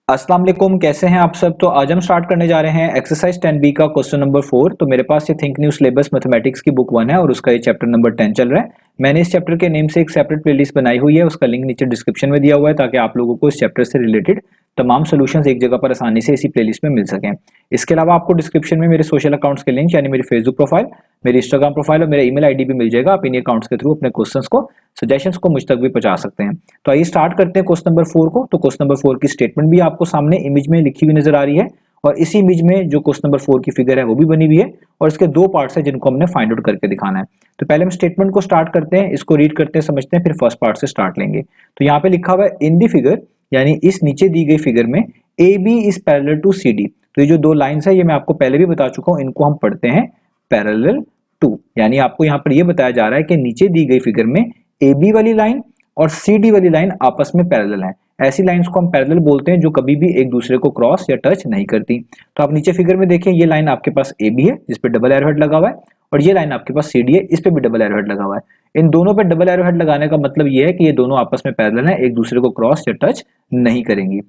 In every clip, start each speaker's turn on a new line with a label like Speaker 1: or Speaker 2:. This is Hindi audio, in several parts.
Speaker 1: अस्सलाम वालेकुम, कैसे हैं आप सब। तो आज हम स्टार्ट करने जा रहे हैं एक्सरसाइज 10B का क्वेश्चन नंबर 4। तो मेरे पास ये थिंक न्यू सिलेबस मैथमेटिक्स की बुक 1 है और उसका ये चैप्टर नंबर 10 चल रहा है। मैंने इस चैप्टर के नेम से एक सेपरेट प्लेलिस्ट बनाई हुई है, उसका लिंक नीचे डिस्क्रिप्शन में दिया हुआ है ताकि आप लोगों को इस चैप्टर से रिलेटेड तमाम सॉल्यूशंस एक जगह पर आसानी से इसी प्लेलिस्ट में मिल सकें। इसके अलावा आपको डिस्क्रिप्शन में मेरे सोशल अकाउंट्स के लिंक यानी मेरी फेसबुक प्रोफाइल, मेरी इंस्टाग्राम प्रोफाइल और मेरा ईमेल आईडी भी मिल जाएगा। आप इन्हीं अकाउंट्स के थ्रू अपने क्वेश्चंस को, सजेशंस को मुझ तक भी पहुंचा सकते हैं। तो आइए स्टार्ट करते हैं क्वेश्चन नंबर 4 को। तो क्वेश्चन नंबर 4 की स्टेटमेंट भी आपको सामने इमेज में लिखी हुई नजर आ रही है और इसी इमेज में जो क्वेश्चन नंबर 4 की फिगर है वो भी बनी हुई है और इसके दो पार्ट्स हैं जिनको हमने फाइंड आउट करके दिखाना है। तो पहले हम स्टेटमेंट को स्टार्ट करते हैं, इसको रीड करते हैं, समझते हैं, फिर फर्स्ट पार्ट से स्टार्ट लेंगे। तो यहाँ पे लिखा हुआ है इन दी फिगर, यानी इस नीचे दी गई फिगर में A B is parallel to C D. तो ये जो दो लाइंस है ये मैं आपको पहले भी बता चुका हूं, इनको हम पढ़ते हैं पैरेलल टू। यानी आपको यहाँ पर ये बताया जा रहा है कि नीचे दी गई फिगर में ए बी वाली लाइन और सी डी वाली लाइन आपस में पैरेलल है। ऐसी लाइंस को हम पैरेलल बोलते हैं जो कभी भी एक दूसरे को क्रॉस या टच नहीं करती। तो आप नीचे फिगर में देखें, ये लाइन आपके पास ए बी है जिस पे डबल एरो हेड लगा हुआ है और ये लाइन आपके पास सी डी है, इस पे भी डबल एरो हेड लगा हुआ है। इन दोनों पे डबल एरो हेड लगाने का मतलब ये है कि ये दोनों आपस में पैरेलल है, एक दूसरे को क्रॉस या टच नहीं करेंगी।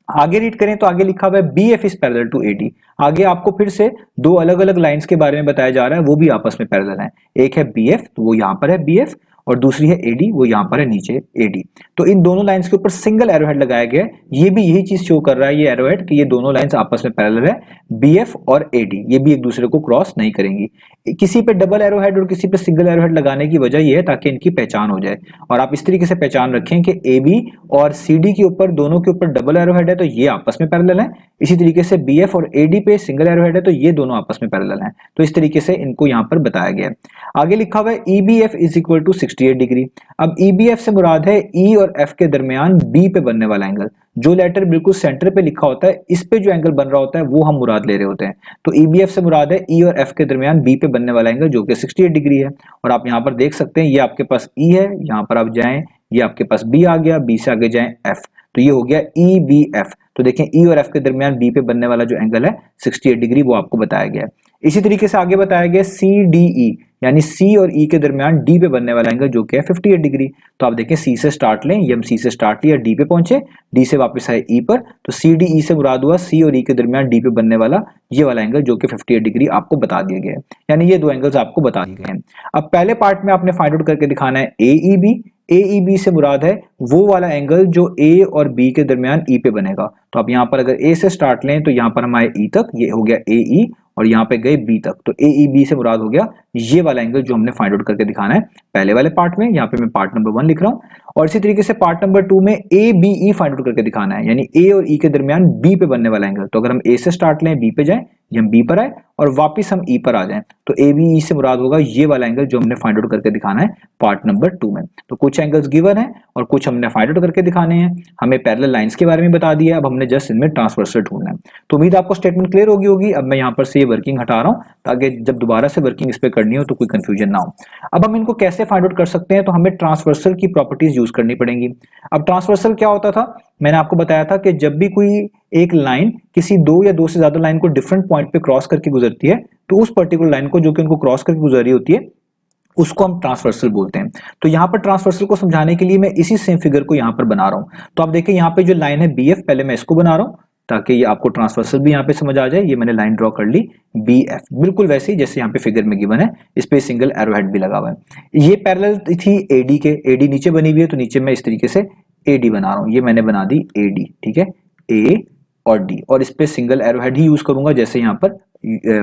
Speaker 1: आगे रीड करें तो आगे लिखा हुआ है B F is parallel to A D. आगे आपको फिर से दो अलग अलग लाइंस के बारे में बताया जा रहा है, वो भी आपस में पैरेलल है। एक है बी एफ, तो वो यहां पर है बी एफ, और दूसरी है एडी, वो यहां पर है नीचे एडी। तो इन दोनों लाइंस के ऊपर सिंगल एरोहेड लगाया गया है। ये भी यही चीज शो कर रहा है ये एरोहेड कि ये दोनों लाइंस आपस में पैरेलल है, बीएफ और एडी, ये भी एक दूसरे को क्रॉस नहीं करेंगी। किसी पे डबल एरोहेड और किसी पे सिंगल एरोहेड लगाने की वजह ये है ताकि इनकी पहचान हो जाए। और आप इस तरीके से पहचान रखें कि ए बी और सी डी के ऊपर, दोनों के ऊपर डबल एरोहेड है तो ये आपस में पैरेलल है। इसी तरीके से बी एफ और एडी पे सिंगल एरोहेड है तो ये दोनों आपस में पैरेलल हैं। तो इस तरीके से इनको यहाँ पर बताया गया है। आगे लिखा हुआ है E B F is equal to 68 degree. अब ई बी एफ से मुराद है ई और एफ के दरमियान बी पे बनने वाला एंगल। जो लेटर बिल्कुल सेंटर पे लिखा होता है इस पे जो एंगल बन रहा होता है वो हम मुराद ले रहे होते हैं। तो ई बी एफ से मुराद है ई और एफ के दरमियान बी पे बनने वाला एंगल जो कि 68 डिग्री है। और आप यहाँ पर देख सकते हैं ये आपके पास ई है, यहाँ पर आप जाएं, ये आपके पास बी आ गया, बी से आगे जाएं एफ, तो ये हो गया ई बी एफ। तो देखें ई और एफ के दरमियान बी पे बनने वाला जो एंगल है 68 डिग्री वो आपको बताया गया है। इसी तरीके से आगे बताया गया सी डी ई, यानी सी और ई के दरमियान डी पे बनने वाला एंगल जो कि है 58 डिग्री। तो आप देखें सी से स्टार्ट लें, ये हम सी से स्टार्ट लिया, डी पे पहुंचे, डी से वापस आए ई पर, तो सी डी ई से मुराद हुआ सी और ई के दरमियान डी पे बनने वाला ये वाला एंगल जो कि 58 डिग्री आपको बता दिया गया है। यानी ये दो एंगल्स आपको बता दिए गए हैं। अब पहले पार्ट में आपने फाइंड आउट करके दिखाना है ए ई बी। ए ई बी से मुराद है वो वाला एंगल जो ए और बी के दरमियान ई पे बनेगा। तो आप यहाँ पर अगर ए से स्टार्ट लें तो यहाँ पर हम आए ई तक, ये हो गया ए ई, और यहाँ पे गए बी तक, तो ए ई बी से मुराद हो गया ये वाला एंगल जो हमने फाइंड आउट करके दिखाना है पहले वाले पार्ट में। यहाँ पे मैं पार्ट नंबर 1 लिख रहा हूँ। और इसी तरीके से पार्ट नंबर 2 में A B E find out करके दिखाना है, यानी ए और ई के दरमियान बी पे बनने वाला एंगल। तो अगर हम ए से स्टार्ट लें, बी पे जाएं, ये हम बी पर आए और वापिस हम ई पर आ जाएं, तो ए बी ई से मुराद होगा ये वाला एंगल जो हमने फाइंड आउट करके दिखाना है पार्ट नंबर 2 में। तो कुछ एंगल्स गिवन है और कुछ हमने फाइंड आउट करके दिखाने हैं। हमें पैरेलल लाइंस के बारे में बता दिया, अब हमने जस्ट इनमें ट्रांसवर्सल ढूंढना है। तो उम्मीद आपको स्टेटमेंट क्लियर होगी। अब मैं यहाँ पर से ये वर्किंग हटा रहा हूँ ताकि जब दोबारा से वर्किंग इस पे करनी हो तो कोई कंफ्यूजन ना हो। अब हम इनको कैसे फाइंड आउट कर सकते हैं, तो हमें ट्रांसवर्सल की प्रॉपर्टीज यूज करनी पड़ेंगी। अब ट्रांसवर्सल क्या होता था, मैंने आपको बताया था कि जब भी कोई एक लाइन किसी दो या दो से ज्यादा लाइन को डिफरेंट पॉइंट पे क्रॉस करके गुजरती है तो उस पर्टिकुलर लाइन को जो कि उनको क्रॉस करके गुजर रही होती है उसको हम ट्रांसवर्सल बोलते हैं। तो यहाँ पर ट्रांसवर्सल को समझाने के लिए मैं इसी सेम फिगर को यहाँ पर बना रहा हूं। तो आप देखिए यहाँ पे जो लाइन है बी एफ, पहले मैं इसको बना रहा हूं ताकि ये आपको ट्रांसवर्सल भी यहाँ पे समझ आ जाए। ये मैंने लाइन ड्रॉ कर ली बी एफ, बिल्कुल वैसे ही जैसे यहाँ पे फिगर में गिवन है, इस पे सिंगल एरोहेड भी लगा हुआ है। ये पैरेलल थी एडी के, एडी नीचे बनी हुई है तो नीचे मैं इस तरीके से एडी बना रहा हूँ, ये मैंने बना दी एडी, ठीक है, ए और डी, और इस पे सिंगल एरोहेड ही यूज करूंगा जैसे यहाँ पर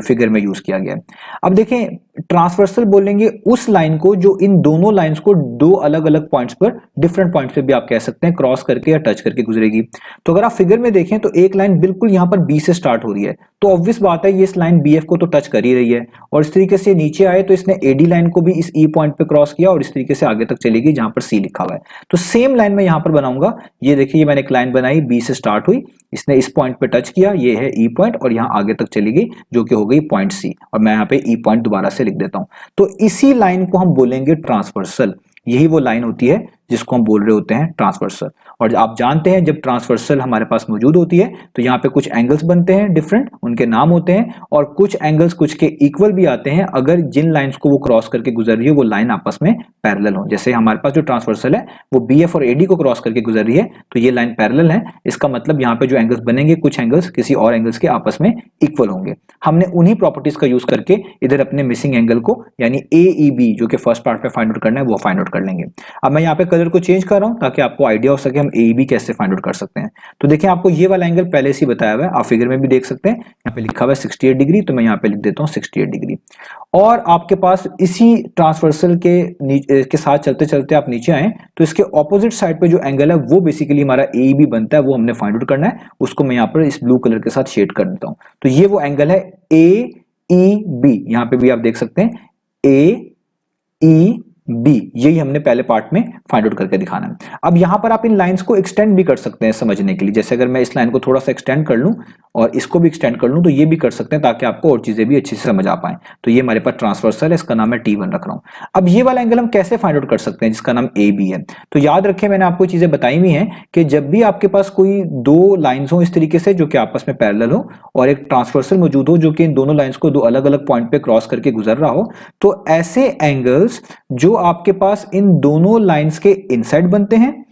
Speaker 1: फिगर में यूज किया गया है। अब देखें ट्रांसवर्सल बोलेंगे उस लाइन को जो इन दोनों लाइंस को दो अलग अलग पॉइंट्स पर, डिफरेंट पॉइंट्स पे भी आप कह सकते हैं, क्रॉस करके या टच करके गुजरेगी। तो अगर आप फिगर में देखें तो एक लाइन बिल्कुल यहाँ पर बी से स्टार्ट हो रही है, तो ऑब्वियस बात है ये इस लाइन बी एफ को तो टच कर ही रही है। और इस तरीके से नीचे आए तो इसने एडी लाइन को भी इस ई पॉइंट पे क्रॉस किया और इस तरीके से आगे तक चलेगी जहां पर सी लिखा हुआ है। तो सेम लाइन में यहाँ पर बनाऊंगा। ये देखिए मैंने एक लाइन बनाई, बी से स्टार्ट हुई, इसने इस पॉइंट पे टच किया, ये है ई पॉइंट, और यहाँ आगे तक चली गई जो कि हो गई पॉइंट सी, और मैं यहाँ पे ई पॉइंट दोबारा से लिख देता हूं। तो इसी लाइन को हम बोलेंगे ट्रांसवर्सल। यही वो लाइन होती है जिसको हम बोल रहे होते हैं ट्रांसवर्सल। और आप जानते हैं जब ट्रांसवर्सल हमारे पास मौजूद होती है तो यहाँ पे कुछ एंगल्स बनते हैं डिफरेंट, उनके नाम होते हैं, और कुछ एंगल्स कुछ के इक्वल भी आते हैं अगर जिन लाइंस को वो क्रॉस करके गुजर रही है वो लाइन आपस में पैरेलल हो। जैसे हमारे पास जो ट्रांसवर्सल है वो BF और AD को क्रॉस करके गुजर रही है तो ये लाइन पैरेलल है, इसका मतलब यहाँ पे जो एंगल्स बनेंगे कुछ एंगल्स किसी और एंगल्स के आपस में इक्वल होंगे। हमने उन्हीं प्रॉपर्टीज का यूज करके इधर अपने मिसिंग एंगल को यानी AEB जो कि फर्स्ट पार्ट पे फाइंड आउट करना है वो फाइंड आउट कर लेंगे। अब मैं यहाँ पे कलर को चेंज कर रहा हूँ ताकि आपको आइडिया हो सके हम AEB कैसे फाइंड आउट कर सकते हैं। तो देखिए आपको ये वाला एंगल पहले से ही बताया हुआ है, आप फिगर में भी देख सकते हैं, यहाँ पे लिखा हुआ है 68 डिग्री, तो मैं यहाँ पे लिख देता हूँ 68 डिग्री। और आपके पास इसी ट्रांसवर्सल के साथ चलते चलते आप नीचे आए तो इसके ऑपोजिट साइड पे जो एंगल है वो बेसिकली हमारा AEB बनता है, वो हमने फाइंड आउट करना है। उसको मैं यहाँ पर इस ब्लू कलर के साथ शेड कर देता हूँ। तो ये वो एंगल है AEB, यहाँ पे भी आप देख सकते हैं AEB, यही हमने पहले पार्ट में फाइंड आउट करके दिखाना है। अब यहां पर आप इन लाइंस को एक्सटेंड भी कर सकते हैं समझने के लिए, जैसे अगर मैं इस लाइन को थोड़ा सा एक्सटेंड कर लूं और इसको भी एक्सटेंड कर लूं तो ये भी कर सकते हैं ताकि आपको और चीजें भी अच्छे से समझ आ पाए। तो ये हमारे पास ट्रांसवर्सल है, इसका नाम मैं T1 रख रहा हूं। अब ये वाला एंगल हम कैसे फाइंड आउट कर सकते हैं जिसका नाम AB है? तो याद रखें मैंने आपको चीजें बताई हुई हैं कि जब भी आपके पास कोई दो लाइंस हो इस तरीके से जो कि आपस में पैरेलल हो और एक ट्रांसवर्सल मौजूद हो जो कि इन दोनों लाइंस को दो अलग अलग पॉइंट पे क्रॉस करके गुजर रहा हो, तो ऐसे एंगल्स जो आपके पास इन दोनों लाइंस के इनसाइड बनते हैं,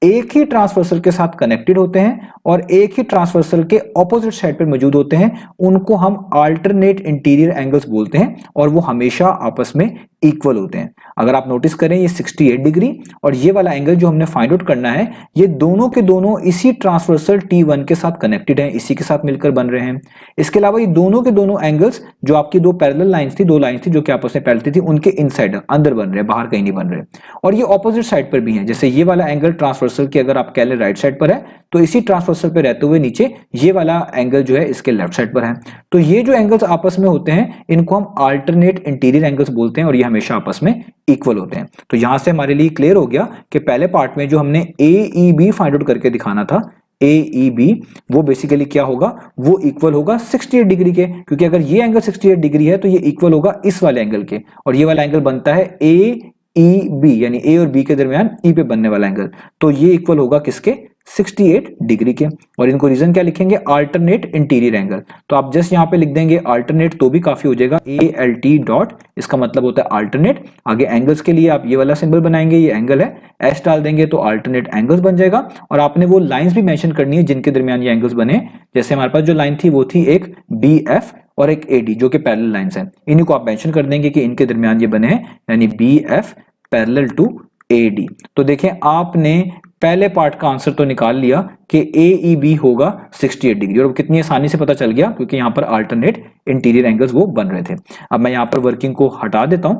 Speaker 1: एक ही ट्रांसवर्सल के साथ कनेक्टेड होते हैं और एक ही ट्रांसवर्सल के ऑपोजिट साइड पर मौजूद होते हैं, उनको हम अल्टरनेट इंटीरियर एंगल्स बोलते हैं और वो हमेशा आपस में इक्वल होते हैं। अगर आप नोटिस करें ये 68 डिग्री और ये वाला एंगल जो हमने फाइंड आउट करना है ये दोनों के दोनों इसी ट्रांसवर्सल T1 के साथ कनेक्टेड हैं, इसी के साथ मिलकर बन रहे हैं। इसके अलावा ये दोनों के दोनों एंगल्स जो आपकी दो पैरेलल लाइंस थी, दो लाइंस थी जो कि आपस में पैरेलल थी, उनके इनसाइड अंदर बन रहे हैं, बाहर कहीं नहीं बन रहे। और ये ऑपोजिट साइड पर भी हैं, जैसे ये वाला एंगल ट्रांसवर्सल की अगर आप कह लें राइट साइड पर है तो इसी ट्रांसवर्सल पे रहते हुए नीचे ये वाला एंगल जो है इसके लेफ्ट साइड पर है। तो ये जो एंगल्स आपस में होते हैं इनको हम अल्टरनेट इंटीरियर एंगल्स बोलते हैं और ये हमेशा आपस में इक्वल होते हैं। तो यहां से हमारे लिए क्लियर हो गया कि पहले पार्ट में जो हमने AEB फाइंड आउट करके दिखाना था, AEB वो बेसिकली क्या होगा, वो इक्वल होगा 68 डिग्री के, क्योंकि अगर ये एंगल 68 डिग्री है तो ये इक्वल होगा इस वाले एंगल के, और ये वाला एंगल बनता है AEB यानी A और B के दरमियान E पे बनने वाला एंगल, तो ये इक्वल होगा किसके, 68 डिग्री के। और इनको रीजन क्या लिखेंगे, अल्टरनेट इंटीरियर एंगल। तो आप जस्ट यहां पे लिख देंगे अल्टरनेट तो भी काफी हो जाएगा, ALT डॉट, इसका मतलब होता है अल्टरनेट। आगे एंगल्स के लिए आप ये वाला सिंबल बनाएंगे, ये एंगल है, S डाल देंगे तो अल्टरनेट एंगल्स बन जाएगा। और आपने वो लाइंस भी मेंशन करनी है जिनके दरमियान ये एंगल्स बने, जैसे हमारे पास जो लाइन थी वो थी एक BF और एक AD जो कि पैरेलल लाइंस हैं, इन्हीं को आप मेंशन कर देंगे कि इनके दरमियान ये बने हैं, यानी BF पैरेलल टू AD। तो देखें आपने पहले पार्ट का आंसर तो निकाल लिया कि AEB होगा 68 डिग्री, और कितनी आसानी से पता चल गया क्योंकि यहां पर अल्टरनेट इंटीरियर एंगल्स वो बन रहे थे। अब मैं यहां पर वर्किंग को हटा देता हूं,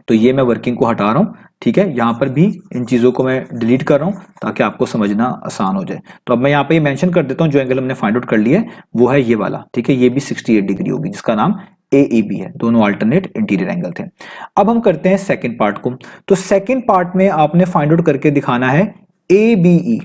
Speaker 1: तो ये मैं वर्किंग को हटा रहा हूं, ठीक है। यहां पर भी इन चीजों को मैं डिलीट कर रहा हूं ताकि आपको समझना आसान हो जाए। तो अब मैं यहां पर ये मेंशन कर देता हूं जो एंगल हमने फाइंड आउट कर लिया है वो है ये वाला, ठीक है, ये भी 68 डिग्री होगी जिसका नाम AEB है, दोनों अल्टरनेट इंटीरियर एंगल थे। अब हम करते हैं सेकंड पार्ट को। तो सेकंड पार्ट में आपने फाइंड आउट करके दिखाना है ABE,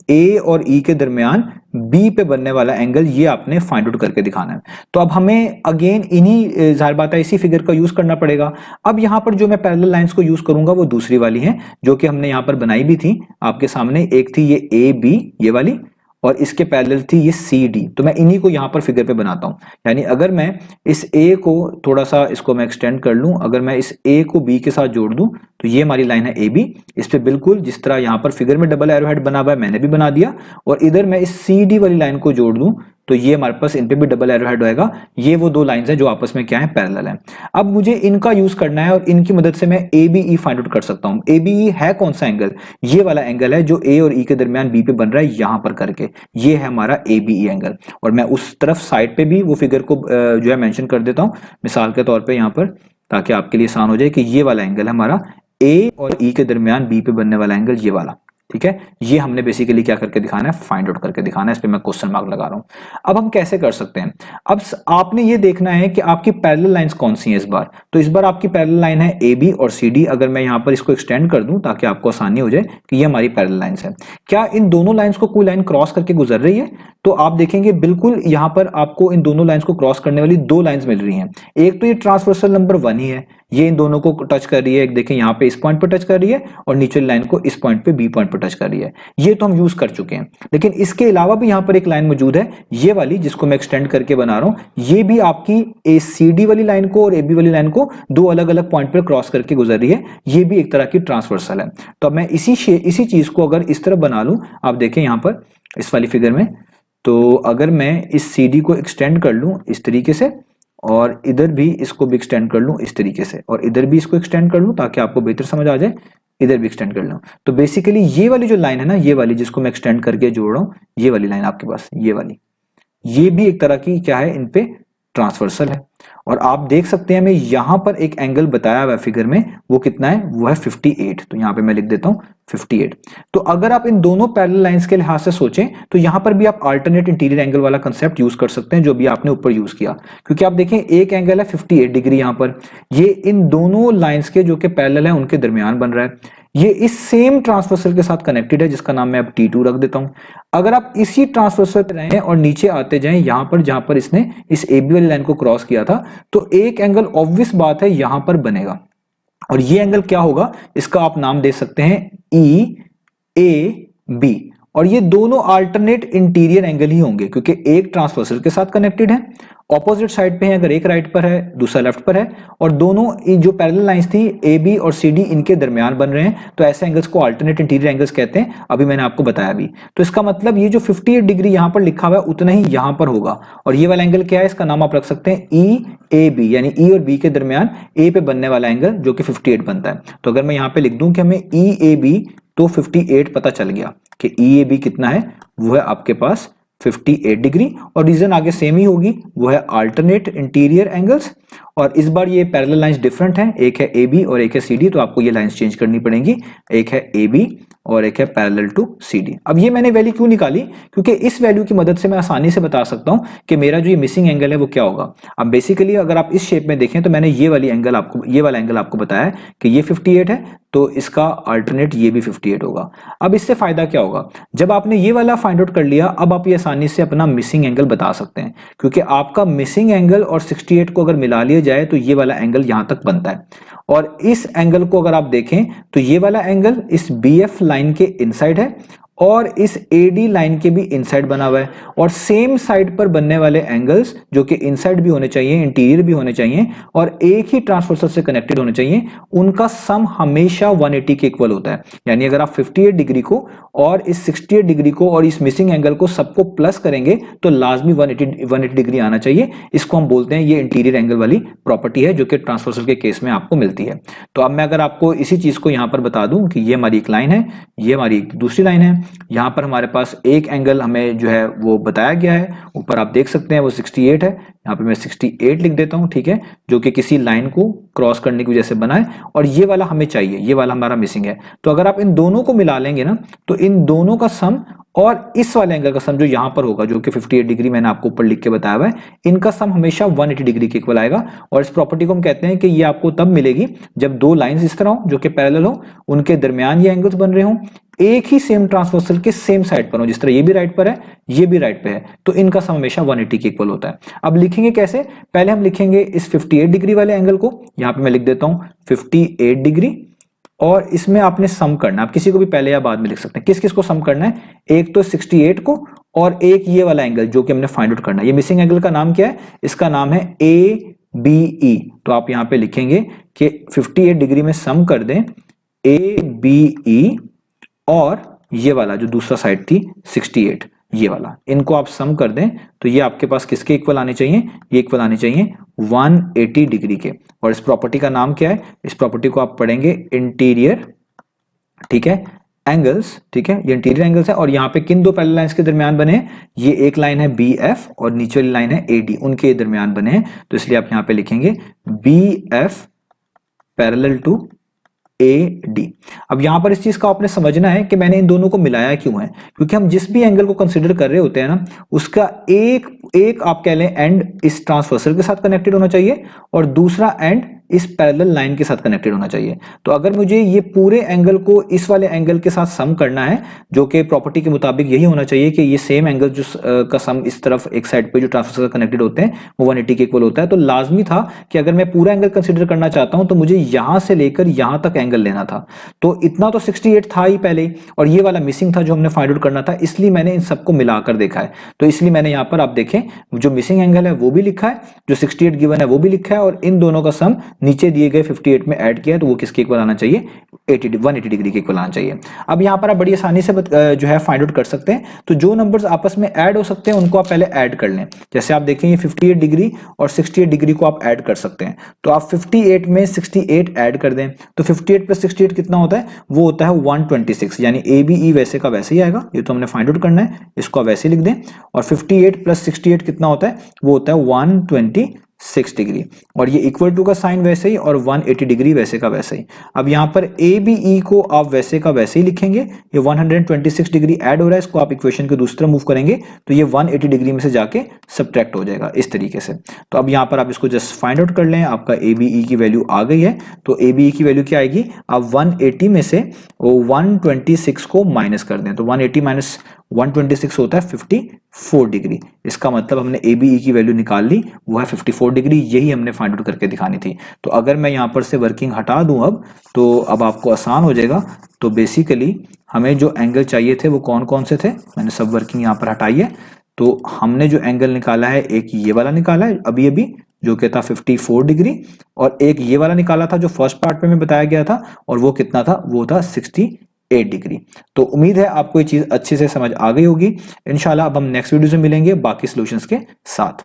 Speaker 1: A और E के दरमियान B पे बनने वाला एंगल, ये आपने फाइंड आउट करके दिखाना है। तो अब हमें अगेन इन्हीं जाहिर बात है इसी फिगर का यूज करना पड़ेगा। अब यहां पर जो मैं पैरेलल लाइंस को यूज करूंगा वो दूसरी वाली है जो कि हमने यहां पर बनाई भी थी आपके सामने, एक थी ये AB ये वाली और इसके पैरेलल थी ये CD। तो मैं इन्हीं को यहां पर फिगर पे बनाता हूं, यानी अगर मैं इस A को थोड़ा सा इसको मैं एक्सटेंड कर लूं, अगर मैं इस A को B के साथ जोड़ दूं तो ये हमारी लाइन है AB। इस पे बिल्कुल जिस तरह यहां पर फिगर में डबल एरो हेड बना हुआ है मैंने भी बना दिया, और इधर मैं इस CD वाली लाइन को जोड़ दूं तो ये हमारे पास इन पे भी डबल एरो हेड होएगा। ये वो दो लाइंस हैं जो आपस में क्या है, पैरेलल हैं। अब मुझे इनका यूज करना है और इनकी मदद से मैं ABE फाइंड आउट कर सकता हूं। ABE है कौन सा एंगल, ये वाला एंगल है जो A और E के दरमियान B पे बन रहा है यहां पर करके, ये है हमारा ABE एंगल। और मैं उस तरफ साइड पे भी वो फिगर को जो है मेंशन कर देता हूं मिसाल के तौर पर यहां पर, ताकि आपके लिए आसान हो जाए कि ये वाला एंगल है हमारा A और E के दरमियान B पे बनने वाला एंगल, ये वाला, ठीक है, ये हमने बेसिकली क्या करके दिखाना है, फाइंड आउट करके दिखाना है। इस पे मैं क्वेश्चन मार्क लगा रहा हूं। अब हम कैसे कर सकते हैं, अब आपने ये देखना है कि आपकी पैरेलल लाइंस कौन सी हैं इस बार। तो इस बार आपकी पैरेलल लाइन है ए बी और सी डी। अगर मैं यहां पर इसको एक्सटेंड कर दूं ताकि आपको आसानी हो जाए कि ये हमारी पैरेलल लाइंस है, क्या इन दोनों लाइंस को कोई लाइन क्रॉस करके गुजर रही है? तो आप देखेंगे बिल्कुल यहां पर आपको इन दोनों लाइंस को क्रॉस करने वाली दो लाइंस मिल रही हैं। एक तो ये ट्रांसवर्सल नंबर 1 ही है, ये इन दोनों को टच कर रही है। एक देखें यहाँ पे इस पॉइंट पर टच कर रही है और नीचे लाइन को इस पॉइंट पे बी पॉइंट पर टच कर रही है। ये तो हम यूज कर चुके हैं, लेकिन इसके अलावा भी यहाँ पर एक लाइन मौजूद है, ये वाली जिसको मैं एक्सटेंड करके बना रहा हूं। ये भी आपकी ए सी डी वाली लाइन को और ए बी वाली लाइन को दो अलग अलग पॉइंट पर क्रॉस करके गुजर रही है। ये भी एक तरह की ट्रांसवर्सल है। तो अब मैं इसी चीज को अगर इस तरह बना लूं, आप देखें यहां पर इस वाली फिगर में, तो अगर मैं इस सी डी को एक्सटेंड कर लूं इस तरीके से और इधर भी इसको भी एक्सटेंड कर लूं इस तरीके से और इधर भी इसको एक्सटेंड कर लूं ताकि आपको बेहतर समझ आ जाए, इधर भी एक्सटेंड कर लूं, तो बेसिकली ये वाली जो लाइन है ना, ये वाली जिसको मैं एक्सटेंड करके जोड़ रहा हूं, ये वाली लाइन आपके पास, ये वाली, ये भी एक तरह की क्या है, इन पे ट्रांसवर्सल है। और आप देख सकते हैं मैं यहां पर एक एंगल बताया हुआ है फिगर में, वो कितना है, वो है 58। तो यहां पे मैं लिख देता हूं 58। तो अगर आप इन दोनों पैरेलल लाइंस के लिहाज से सोचें तो यहां पर भी आप अल्टरनेट इंटीरियर एंगल वाला कंसेप्ट यूज कर सकते हैं जो भी आपने ऊपर यूज किया, क्योंकि आप देखें एक एंगल है 58 डिग्री यहां पर, ये इन दोनों लाइंस के जो कि पैरेलल है उनके दरमियान बन रहा है। ये इस सेम ट्रांसवर्सल के साथ कनेक्टेड है जिसका नाम मैं अब T2 रख देता हूं। अगर आप इसी ट्रांसवर्सल पे रहें और नीचे आते जाएं यहां पर जहां पर इसने इस AB वाली लाइन को क्रॉस किया था, तो एक एंगल ऑब्वियस बात है यहां पर बनेगा, और ये एंगल क्या होगा, इसका आप नाम दे सकते हैं EAB। और ये दोनों अल्टरनेट इंटीरियर एंगल ही होंगे क्योंकि एक ट्रांसवर्सल के साथ कनेक्टेड है, ऑपोजिट साइड पे है, अगर एक राइट पर है दूसरा लेफ्ट पर है, और दोनों जो पैरेलल लाइंस थी ए बी और सी डी इनके दरमियान बन रहे हैं, तो ऐसे एंगल्स को अल्टरनेट इंटीरियर एंगल्स कहते हैं। अभी मैंने आपको बताया भी। तो इसका मतलब ये जो 58 डिग्री यहां पर लिखा हुआ है उतना ही यहां पर होगा, और ये वाला एंगल क्या है, इसका नाम आप रख सकते हैं EAB, यानी E और B के दरमियान A पे बनने वाला एंगल जो कि 58 बनता है। तो अगर मैं यहां पे लिख दूं कि हमें EAB, तो 58 पता चल गया कि EAB कितना है, वो है आपके पास 58 डिग्री, और रीजन आगे सेम ही होगी, वो है अल्टरनेट इंटीरियर एंगल्स। और इस बार ये पैरेलल लाइंस डिफरेंट हैं, एक है AB और एक है CD, तो आपको ये लाइंस चेंज करनी पड़ेंगी, एक है AB और एक है पैरेलल टू CD। अब ये मैंने वैल्यू क्यों निकाली, क्योंकि इस वैल्यू की मदद से मैं आसानी से बता सकता हूं कि मेरा जो ये मिसिंग एंगल है वो क्या होगा। अब बेसिकली अगर आप इस शेप में देखें तो मैंने ये वाला एंगल आपको बताया कि ये 58 है, तो इसका अल्टरनेट ये भी 58 होगा। अब इससे फायदा क्या होगा, जब आपने ये वाला फाइंड आउट कर लिया, अब आप ये आसानी से अपना मिसिंग एंगल बता सकते हैं, क्योंकि आपका मिसिंग एंगल और 68 को अगर मिला लिया जाए तो ये वाला एंगल यहां तक बनता है। और इस एंगल को अगर आप देखें तो ये वाला एंगल इस BF लाइन के इनसाइड है और इस AD लाइन के भी इनसाइड बना हुआ है, और सेम साइड पर बनने वाले एंगल्स जो कि इनसाइड भी होने चाहिए, इंटीरियर भी होने चाहिए और एक ही ट्रांसवर्सल से कनेक्टेड होने चाहिए, उनका सम हमेशा 180 के इक्वल होता है। यानी अगर आप 58 डिग्री को और इस 68 डिग्री को और इस मिसिंग एंगल को सबको प्लस करेंगे तो लाजमी 180 डिग्री आना चाहिए। इसको हम बोलते हैं, ये इंटीरियर एंगल वाली प्रॉपर्टी है जो कि ट्रांसवर्सल के केस में आपको मिलती है। तो अब मैं अगर आपको इसी चीज को यहां पर बता दूं कि ये हमारी एक लाइन है, ये हमारी एक दूसरी लाइन है, यहां पर हमारे पास एक एंगल हमें जो है वो बताया गया है, ऊपर आप देख सकते हैं वो 68 है, यहां पे मैं 68 लिख देता हूं, ठीक है, जो कि किसी लाइन को क्रॉस करने की वजह से बना है, और ये वाला हमें चाहिए, ये वाला हमारा मिसिंग है। तो अगर आप इन दोनों को मिला लेंगे ना, तो इन दोनों का सम और इस वाले एंगल का सम जो यहां पर होगा, जो कि 58 डिग्री मैंने आपको ऊपर लिख के बताया हुआ है, इनका सम हमेशा 180 डिग्री के इक्वल आएगा। और इस प्रॉपर्टी को हम कहते हैं कि ये आपको तब मिलेगी जब दो लाइंस इस तरह हो जो कि पैरेलल हो, उनके दरमियान ये एंगल्स बन रहे हों, एक ही सेम ट्रांसवर्सल के सेम साइड पर हो, जिस तरह ये भी राइट पर है ये भी राइट पे है, तो इनका सम हमेशा 180 के इक्वल होता है। अब लिखेंगे कैसे, पहले हम लिखेंगे इस 58 डिग्री वाले एंगल को, यहां पे मैं लिख देता हूं 58 डिग्री, और इसमें आपने सम करना, आप किसी को भी पहले या बाद में लिख सकते हैं, किस किस को सम करना है, एक तो 68 को और एक ये वाला एंगल जो कि हमने फाइंड आउट करना है। ये मिसिंग एंगल का नाम क्या है, इसका नाम है ABE। तो आप यहां पे लिखेंगे कि 58 डिग्री में सम कर दें ABE, और ये वाला जो दूसरा साइड थी 68, ये वाला, इनको आप सम कर दें तो ये आपके पास किसके इक्वल आने चाहिए, ये इक्वल आने चाहिए 180 डिग्री के। और इस प्रॉपर्टी का नाम क्या है, इस प्रॉपर्टी को आप पढ़ेंगे इंटीरियर, ठीक है, एंगल्स, ठीक है, ये इंटीरियर एंगल्स है। और यहाँ पे किन दो पैरेलल लाइंस के दरमियान बने हैं, ये एक लाइन है BF और नीचे वाली लाइन है AD, उनके दरमियान बने हैं, तो इसलिए आप यहाँ पे लिखेंगे BF पैरेलल टू AD। अब यहाँ पर इस चीज का आपने समझना है कि मैंने इन दोनों को मिलाया क्यों है, क्योंकि हम जिस भी एंगल को कंसीडर कर रहे होते हैं ना, उसका एक आप कह लें एंड इस ट्रांसवर्सल के साथ कनेक्टेड होना चाहिए और दूसरा एंड इस पैरेलल लाइन के साथ कनेक्टेड होना चाहिए। तो अगर मुझे ये पूरे एंगल को इस वाले एंगल के साथ सम करना है, जो कि प्रॉपर्टी के मुताबिक यही होना चाहिए कि ये सेम एंगल जो का सम इस तरफ एक साइड पे जो ट्रांसवर्सल कनेक्टेड होते हैं वो 180 के इक्वल होता है, तो लाजमी था कि अगर मैं पूरा एंगल कंसीडर करना चाहता हूं तो मुझे यहां से लेकर यहां तक एंगल लेना था। तो इतना तो 68 था ही पहले ही, और ये वाला मिसिंग था जो हमने फाइंड आउट करना था, इसलिए मैंने इन सबको मिलाकर देखा है। तो इसलिए मैंने यहाँ पर आप देखें जो मिसिंग एंगल है वो भी लिखा है, जो 68 गिवन है वो भी लिखा है, और इन दोनों का सम नीचे दिए गए 58 में ऐड किया है, तो वो किसके इक्वल आना चाहिए, 180 डिग्री के इक्वल आना चाहिए। अब यहाँ पर आप बड़ी आसानी से जो है फाइंड आउट कर सकते हैं। तो जो नंबर्स आपस में ऐड हो सकते हैं उनको आप पहले ऐड कर लें। जैसे आप देखें ये 58 डिग्री और 68 डिग्री को आप ऐड कर सकते हैं, तो आप 58 में 68 ऐड कर दें, तो 58 प्लस 68 कितना होता है, वो होता है 126, यानी ABE वैसे का वैसे ही आएगा। ये तो हमने फाइंड आउट करना है, इसको आप वैसे लिख दें। और 58 प्लस 68 कितना होता है, वो होता है 126 डिग्री, और ये इक्वल टू का साइन वैसे ही और 180 डिग्री वैसे का वैसे ही। अब यहाँ पर ABE को आप वैसे का वैसे ही लिखेंगे, ये 126 डिग्री ऐड हो रहा है, इसको आप इक्वेशन के दूसरी तरफ मूव करेंगे तो ये 180 डिग्री में से जाके सब्ट्रैक्ट हो जाएगा इस तरीके से। तो अब यहाँ पर आप इसको जस्ट फाइंड आउट कर लें, आपका ABE की वैल्यू आ गई है। तो ABE की वैल्यू क्या आएगी, आप 180 में से 126 को माइनस कर दें, तो 180 माइनस 126 होता है 54 डिग्री। इसका मतलब हमने ABE की वैल्यू निकाल ली, वो है 54 डिग्री। यही हमने फाइंड आउट करके दिखानी थी। तो अगर मैं यहाँ पर से वर्किंग हटा दूं अब, तो अब आपको आसान हो जाएगा। तो बेसिकली हमें जो एंगल चाहिए थे वो कौन कौन से थे, मैंने सब वर्किंग यहाँ पर हटाई है। तो हमने जो एंगल निकाला है, एक ये वाला निकाला है अभी अभी जो कि था 54 डिग्री, और एक ये वाला निकाला था जो फर्स्ट पार्ट में बताया गया था, और वो कितना था, वो था 68 डिग्री। तो उम्मीद है आपको ये चीज अच्छे से समझ आ गई होगी। इंशाल्लाह अब हम नेक्स्ट वीडियो में मिलेंगे बाकी सॉल्यूशंस के साथ।